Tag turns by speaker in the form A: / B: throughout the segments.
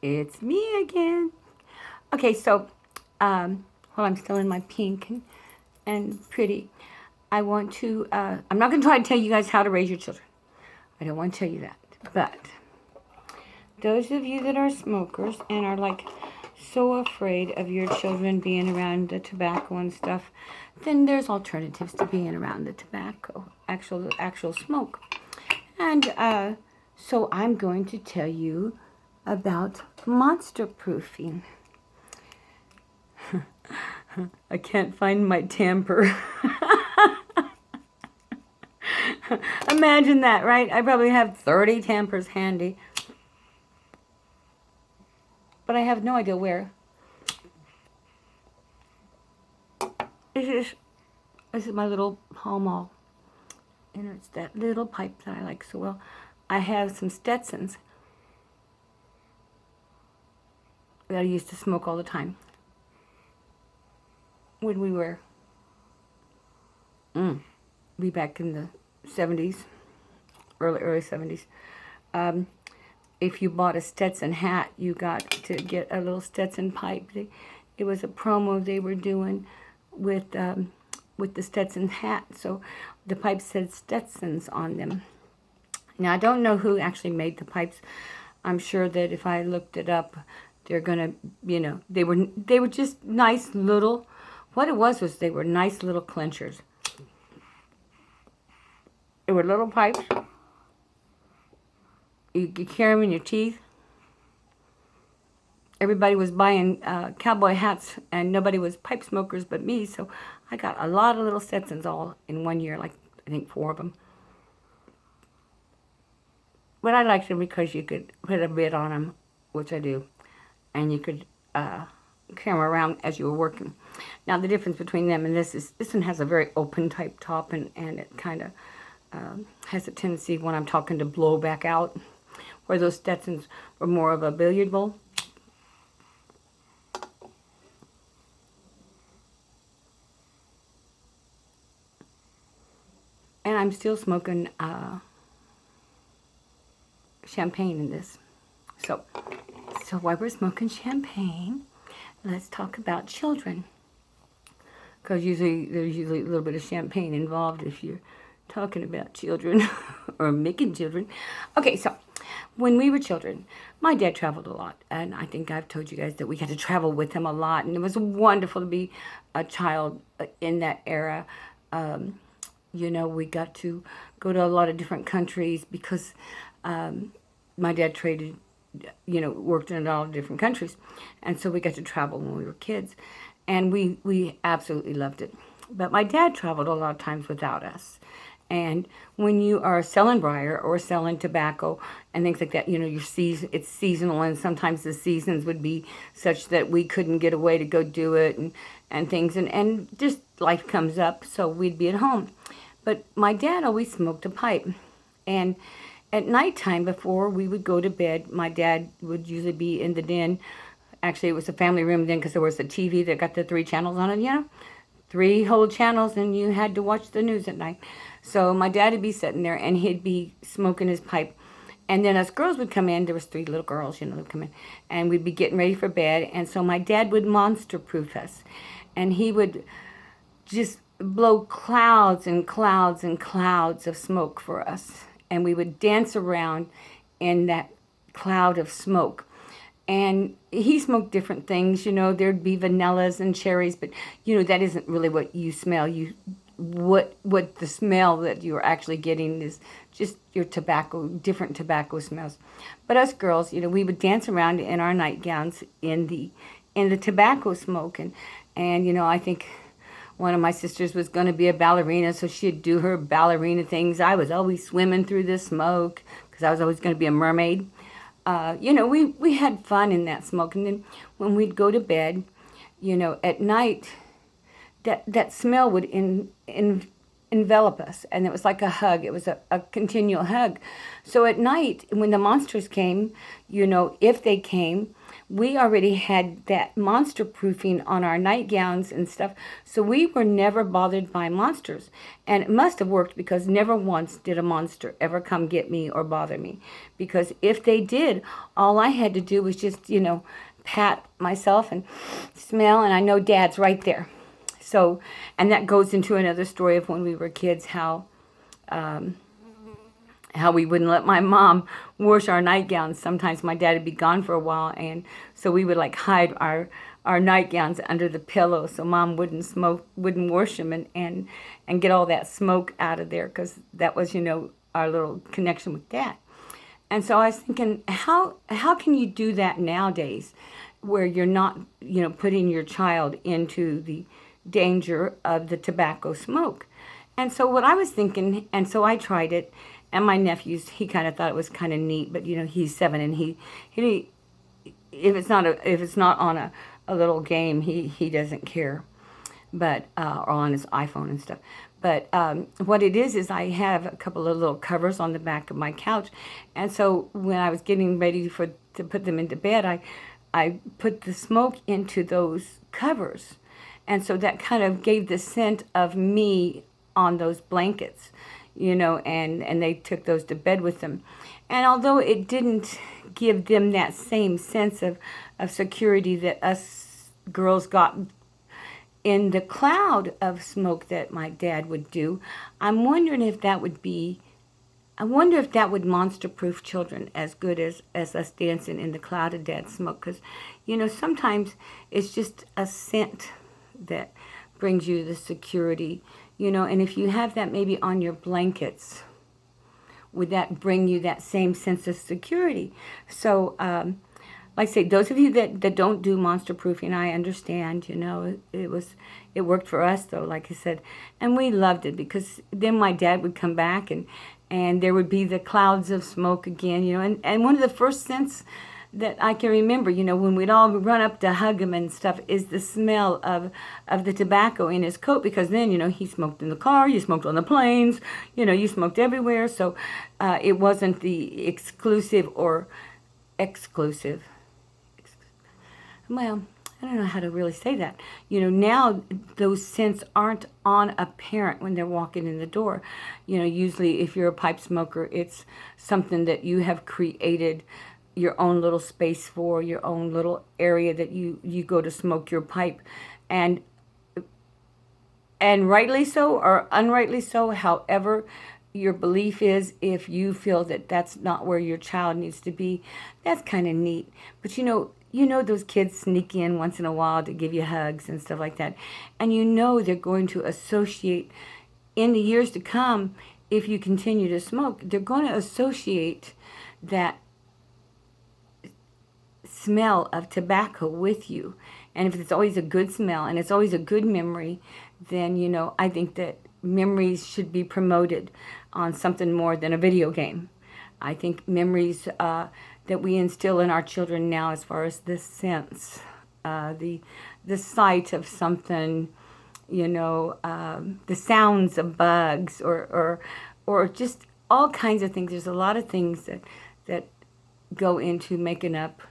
A: It's me again. Okay, so while I'm still in my pink and pretty, I want to, I'm not going to try to tell you guys how to raise your children. I don't want to tell you that. But those of you that are smokers and are like so afraid of your children being around the tobacco and stuff, then there's alternatives to being around the tobacco, actual smoke. And so I'm going to tell you about monster proofing. I can't find my tamper. Imagine that, right? I probably have 30 tampers handy. But I have no idea where. This is my little Pall Mall. And it's that little pipe that I like so well. I have some Stetsons that I used to smoke all the time. When we were back in the 70s, early 70s. If you bought a Stetson hat, you got to get a little Stetson pipe. It was a promo they were doing with the Stetson hat. So the pipes said Stetsons on them. Now I don't know who actually made the pipes. I'm sure that if I looked it up, they're gonna, they were just nice little. What it was they were nice little clenchers. They were little pipes. You could carry them in your teeth. Everybody was buying cowboy hats, and nobody was pipe smokers but me, so I got a lot of little Stetsons all in one year, like I think 4 of them. But I liked them because you could put a bit on them, which I do, and you could carry them around as you were working. Now the difference between them and this one has a very open type top, and it kind of has a tendency when I'm talking to blow back out, where those Stetsons were more of a billiard bowl. And I'm still smoking champagne in this. So while we're smoking champagne, let's talk about children. Because there's usually a little bit of champagne involved if you're talking about children or making children. Okay, so when we were children, my dad traveled a lot. And I think I've told you guys that we had to travel with him a lot. And it was wonderful to be a child in that era. We got to go to a lot of different countries because my dad traded, worked in a lot of different countries. And so we got to travel when we were kids. And we absolutely loved it. But my dad traveled a lot of times without us. And when you are selling briar or selling tobacco and things like that, it's seasonal, and sometimes the seasons would be such that we couldn't get away to go do it and things. And just life comes up, so we'd be at home. But my dad always smoked a pipe. And at nighttime, before we would go to bed, my dad would usually be in the den. Actually, it was a family room then because there was a TV that got the 3 channels on it, 3 whole channels, and you had to watch the news at night. So my dad would be sitting there, and he'd be smoking his pipe. And then us girls would come in. There was 3 little girls, would come in. And we'd be getting ready for bed. And so my dad would monster-proof us. And he would just blow clouds and clouds and clouds of smoke for us. And we would dance around in that cloud of smoke. And he smoked different things, there'd be vanillas and cherries, but that isn't really what you smell. What the smell that you're actually getting is just your tobacco, different tobacco smells. But us girls, we would dance around in our nightgowns in the tobacco smoke, and I think one of my sisters was going to be a ballerina, so she'd do her ballerina things. I was always swimming through the smoke because I was always going to be a mermaid. We had fun in that smoke. And then when we'd go to bed, at night, that smell would envelop us, and it was like a hug. It was a continual hug. So at night, when the monsters came, if they came, we already had that monster proofing on our nightgowns and stuff. So we were never bothered by monsters. And it must have worked, because never once did a monster ever come get me or bother me. Because if they did, all I had to do was just, pat myself and smell, and I know Dad's right there. So, and that goes into another story of when we were kids, how we wouldn't let my mom wash our nightgowns. Sometimes my dad would be gone for a while, and so we would like hide our nightgowns under the pillow so Mom wouldn't wash them and get all that smoke out of there, because that was, our little connection with Dad. And so I was thinking, how can you do that nowadays, where you're not, putting your child into the danger of the tobacco smoke? And so what I was thinking, and so I tried it, and my nephews, he kind of thought it was kind of neat, but he's 7, and he if it's not on a little game, he doesn't care, but or on his iPhone and stuff. But what it is I have a couple of little covers on the back of my couch, and so when I was getting ready to put them into bed, I put the smoke into those covers, and so that kind of gave the scent of me on those blankets, and they took those to bed with them. And although it didn't give them that same sense of security that us girls got in the cloud of smoke that my dad would do, I'm wondering if that would monster-proof children as good as us dancing in the cloud of Dad's smoke. Because, sometimes it's just a scent that brings you the security, and if you have that maybe on your blankets, would that bring you that same sense of security? So, like I say, those of you that don't do monster proofing, I understand, it worked for us though, like I said, and we loved it, because then my dad would come back and there would be the clouds of smoke again, and one of the first scents that I can remember, when we'd all run up to hug him and stuff, is the smell of the tobacco in his coat, because then, he smoked in the car, you smoked on the planes, you smoked everywhere, so it wasn't the exclusive, well, I don't know how to really say that. Now those scents aren't on a parent when they're walking in the door. Usually if you're a pipe smoker, it's something that you have created your own little space for, your own little area that you go to smoke your pipe. And rightly so or unrightly so, however your belief is, if you feel that that's not where your child needs to be, that's kind of neat. But those kids sneak in once in a while to give you hugs and stuff like that. And they're going to associate, in the years to come, if you continue to smoke, they're going to associate that smell of tobacco with you. And if it's always a good smell and it's always a good memory, then, I think that memories should be promoted on something more than a video game. I think memories that we instill in our children now, as far as the sense, the sight of something, the sounds of bugs, or just all kinds of things. There's a lot of things that go into making up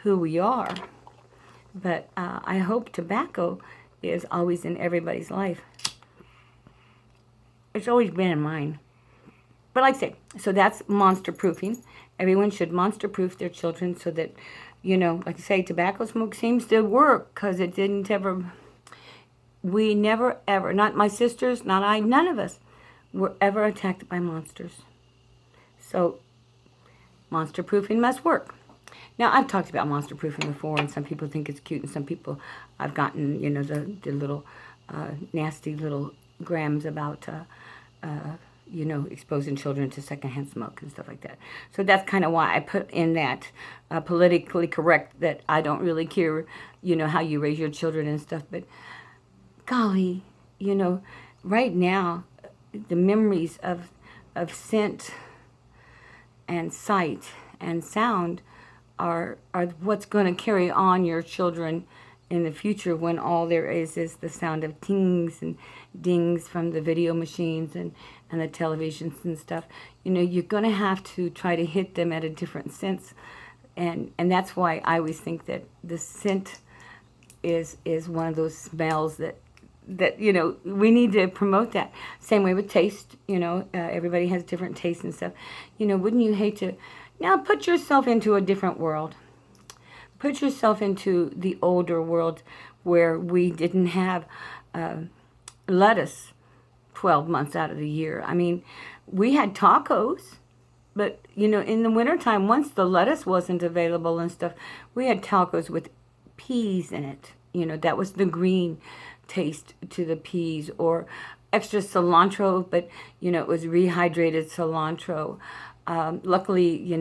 A: who we are. But I hope tobacco is always in everybody's life. It's always been in mine. But like I say, so that's monster proofing. Everyone should monster proof their children so that, like I say, tobacco smoke seems to work, because it didn't ever, we never ever, not my sisters, not I, none of us were ever attacked by monsters. So monster proofing must work. Now, I've talked about monster proofing before, and some people think it's cute, and some people, I've gotten, the little nasty little grams about, exposing children to secondhand smoke and stuff like that. So that's kind of why I put in that politically correct, that I don't really care, how you raise your children and stuff. But golly, right now, the memories of scent and sight and sound are what's going to carry on your children in the future, when all there is the sound of tings and dings from the video machines and the televisions and stuff, you're going to have to try to hit them at a different sense. And that's why I always think that the scent is one of those smells that we need to promote that. Same way with taste, everybody has different tastes and stuff. Wouldn't you hate to now put yourself into a different world? Put yourself into the older world where we didn't have lettuce 12 months out of the year. I mean, we had tacos, but, in the wintertime, once the lettuce wasn't available and stuff, we had tacos with peas in it. That was the green taste to the peas, or extra cilantro, but, it was rehydrated cilantro. Luckily,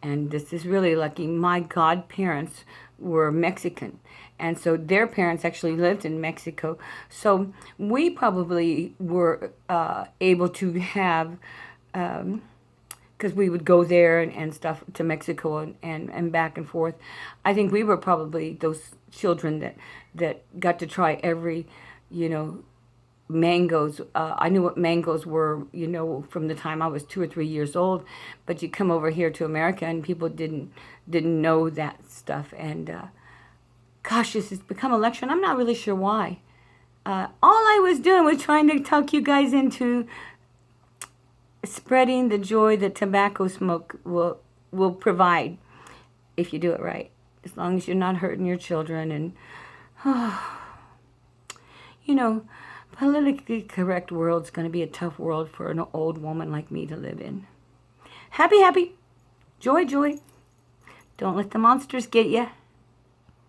A: and this is really lucky, my godparents were Mexican. And so their parents actually lived in Mexico. So we probably were able to have, because we would go there and stuff to Mexico and back and forth. I think we were probably those children that got to try every, mangoes. I knew what mangoes were, from the time I was 2 or 3 years old. But you come over here to America and people didn't know that stuff. And gosh, this has become a lecture, and I'm not really sure why. All I was doing was trying to talk you guys into spreading the joy that tobacco smoke will provide if you do it right. As long as you're not hurting your children and, politically correct world's going to be a tough world for an old woman like me to live in. Happy, happy. Joy, joy. Don't let the monsters get you.